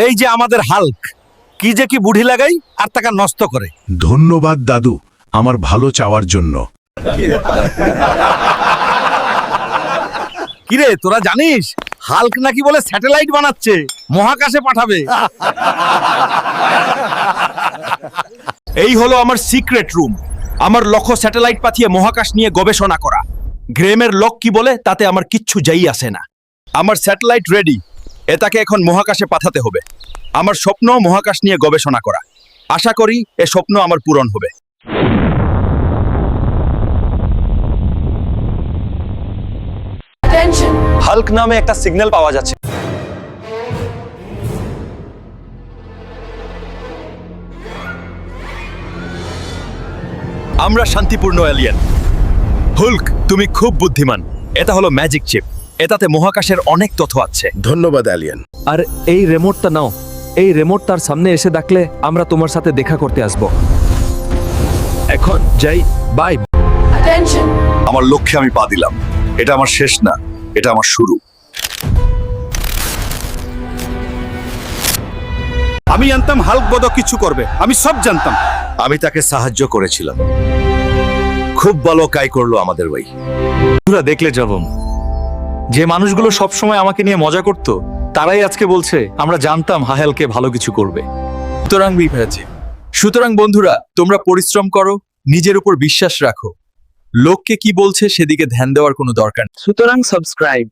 এই যে আমাদের হাল্ক, কি যে কি বুদ্ধি লাগাই আর টাকা নষ্ট করে। ধন্যবাদ দাদু আমার ভালো চাওয়ার জন্য। কিরে তোরা জানিস হাল্ক নাকি বলে স্যাটেলাইট বানাচ্ছে, মহাকাশে পাঠাবে। এই হলো আমার সিক্রেট রুম। আমার লক্ষ্য স্যাটেলাইট পাঠিয়ে মহাকাশ নিয়ে গবেষণা করা। গ্রেমের লোক কি বলে তাতে আমার কিচ্ছু যাই আসে না। আমার স্যাটেলাইট রেডি, এটাকে এখন মহাকাশে পাঠাতে হবে। আমার স্বপ্ন মহাকাশ নিয়ে গবেষণা করা। আশা করি এ স্বপ্ন আমার পূরণ হবে। হাল্ক নামে একটা সিগন্যাল পাওয়া যাচ্ছে। আমরা শান্তিপূর্ণ এলিয়েন। হুল্ক, তুমি খুব বুদ্ধিমান। এটা হলো ম্যাজিক চিপ, এটাতে মহাকাশের অনেক তথ্য আছে। ধন্যবাদ অ্যালিয়ান। আর এই রিমোটটা নাও। এই রিমোট তার সামনে এসে ডাকলে আমরা তোমার সাথে দেখা করতে আসব। এখন যাই, বাই। আমার লক্ষ্যে আমি পা দিলাম। এটা আমার শেষ না, এটা আমার শুরু। আমি জানতাম হাল্ক বড় কিছু করবে, আমি সব জানতাম। আমি তাকে সাহায্য করেছিলাম। খুব ভালো কাজ করলো আমাদের ভাই। তোরা দেখলে যাবম, যে মানুষগুলো সবসময় আমাকে নিয়ে মজা করত তারাই আজকে বলছে আমরা জানতাম হাহেলকে ভালো কিছু করবে। সুতরাং বন্ধুরা, তোমরা পরিশ্রম করো, নিজের উপর বিশ্বাস রাখো। লোককে কি বলছে সেদিকে ধ্যান দেওয়ার কোনো দরকার নেই। সুতরাং সাবস্ক্রাইব।